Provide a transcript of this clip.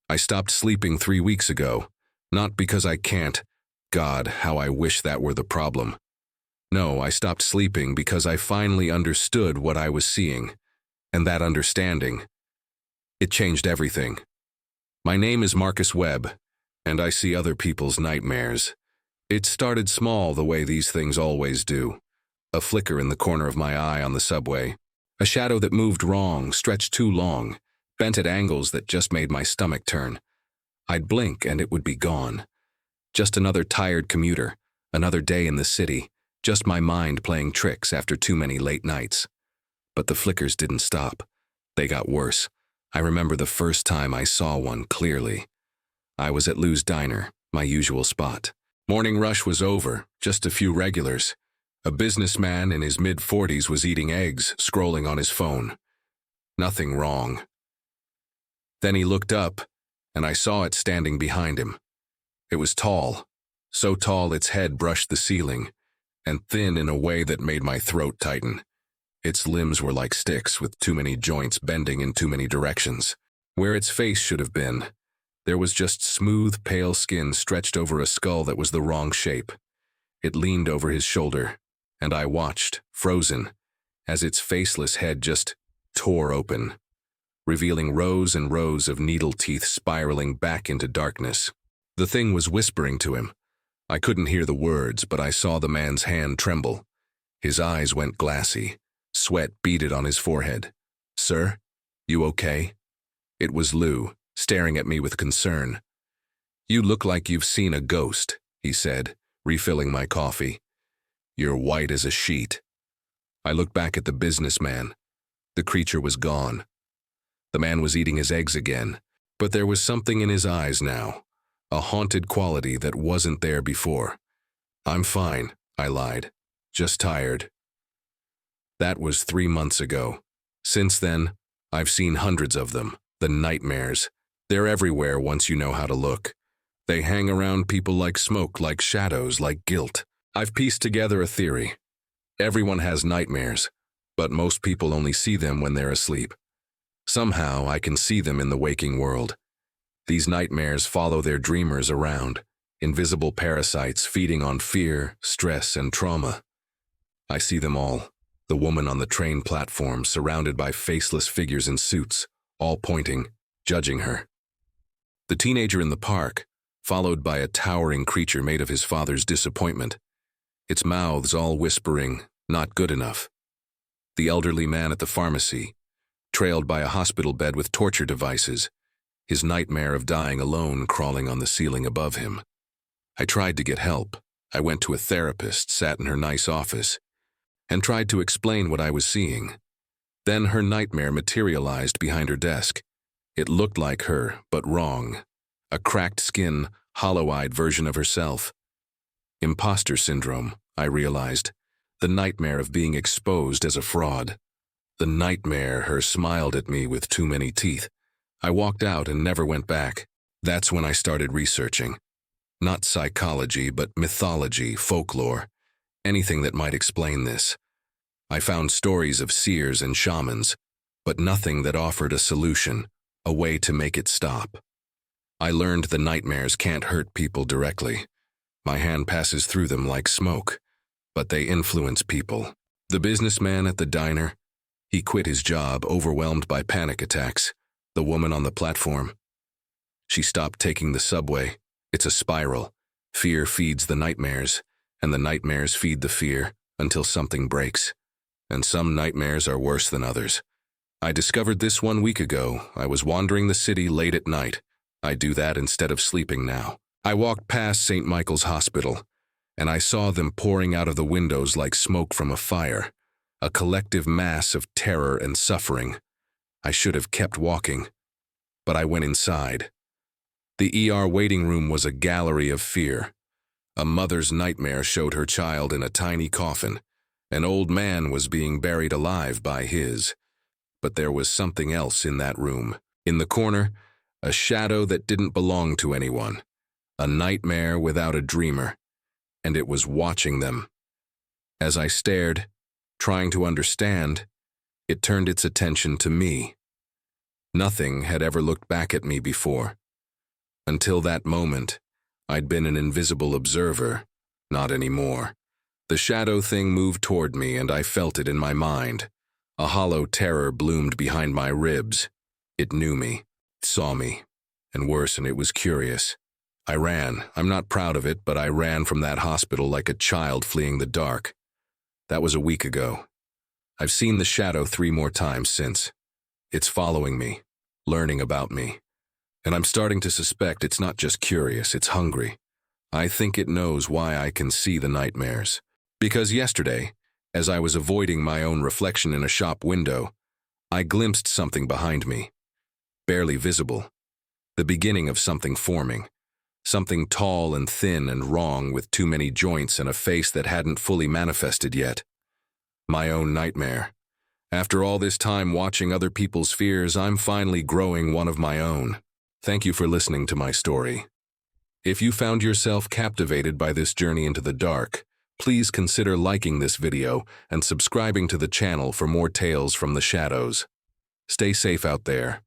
I stopped sleeping 3 weeks ago, not because I can't. God, how I wish that were the problem. No, I stopped sleeping because I finally understood what I was seeing, and that understanding, it changed everything. My name is Marcus Webb, and I see other people's nightmares. It started small the way these things always do. A flicker in the corner of my eye on the subway. A shadow that moved wrong, stretched too long, bent at angles that just made my stomach turn. I'd blink and it would be gone. Just another tired commuter, another day in the city, just my mind playing tricks after too many late nights. But the flickers didn't stop. They got worse. I remember the first time I saw one clearly. I was at Lou's Diner, my usual spot. Morning rush was over, just a few regulars. A businessman in his mid-40s was eating eggs, scrolling on his phone. Nothing wrong. Then he looked up, and I saw it standing behind him. It was tall, so tall its head brushed the ceiling, and thin in a way that made my throat tighten. Its limbs were like sticks with too many joints bending in too many directions. Where its face should have been, there was just smooth, pale skin stretched over a skull that was the wrong shape. It leaned over his shoulder, and I watched, frozen, as its faceless head just tore open, revealing rows and rows of needle teeth spiraling back into darkness. The thing was whispering to him. I couldn't hear the words, but I saw the man's hand tremble. His eyes went glassy. Sweat beaded on his forehead. "Sir, you okay?" It was Lou, staring at me with concern. "You look like you've seen a ghost," he said, refilling my coffee. "You're white as a sheet." I looked back at the businessman. The creature was gone. The man was eating his eggs again, but there was something in his eyes now, a haunted quality that wasn't there before. "I'm fine," I lied. "Just tired." That was 3 months ago. Since then, I've seen hundreds of them, the nightmares. They're everywhere once you know how to look. They hang around people like smoke, like shadows, like guilt. I've pieced together a theory. Everyone has nightmares, but most people only see them when they're asleep. Somehow, I can see them in the waking world. These nightmares follow their dreamers around, invisible parasites feeding on fear, stress, and trauma. I see them all. The woman on the train platform surrounded by faceless figures in suits, all pointing, judging her. The teenager in the park, followed by a towering creature made of his father's disappointment. Its mouths all whispering, "Not good enough." The elderly man at the pharmacy, trailed by a hospital bed with torture devices, his nightmare of dying alone crawling on the ceiling above him. I tried to get help. I went to a therapist, sat in her nice office, and tried to explain what I was seeing. Then her nightmare materialized behind her desk. It looked like her, but wrong. A cracked skin, hollow-eyed version of herself. Imposter syndrome, I realized. The nightmare of being exposed as a fraud. The nightmare her smiled at me with too many teeth. I walked out and never went back. That's when I started researching. Not psychology, but mythology, folklore. Anything that might explain this. I found stories of seers and shamans, but nothing that offered a solution, a way to make it stop. I learned the nightmares can't hurt people directly. My hand passes through them like smoke, but they influence people. The businessman at the diner, he quit his job, overwhelmed by panic attacks. The woman on the platform, she stopped taking the subway. It's a spiral. Fear feeds the nightmares, and the nightmares feed the fear until something breaks. And some nightmares are worse than others. I discovered this 1 week ago. I was wandering the city late at night. I do that instead of sleeping now. I walked past St. Michael's Hospital, and I saw them pouring out of the windows like smoke from a fire, a collective mass of terror and suffering. I should have kept walking, but I went inside. The ER waiting room was a gallery of fear. A mother's nightmare showed her child in a tiny coffin. An old man was being buried alive by his. But there was something else in that room. In the corner, a shadow that didn't belong to anyone. A nightmare without a dreamer. And it was watching them. As I stared, trying to understand, it turned its attention to me. Nothing had ever looked back at me before. Until that moment, I'd been an invisible observer. Not anymore. The shadow thing moved toward me, and I felt it in my mind. A hollow terror bloomed behind my ribs. It knew me, saw me, and worse, and it was curious. I ran. I'm not proud of it, but I ran from that hospital like a child fleeing the dark. That was a week ago. I've seen the shadow 3 more times since. It's following me, learning about me. And I'm starting to suspect it's not just curious, it's hungry. I think it knows why I can see the nightmares. Because yesterday, as I was avoiding my own reflection in a shop window, I glimpsed something behind me. Barely visible. The beginning of something forming. Something tall and thin and wrong with too many joints and a face that hadn't fully manifested yet. My own nightmare. After all this time watching other people's fears, I'm finally growing one of my own. Thank you for listening to my story. If you found yourself captivated by this journey into the dark, please consider liking this video and subscribing to the channel for more tales from the shadows. Stay safe out there.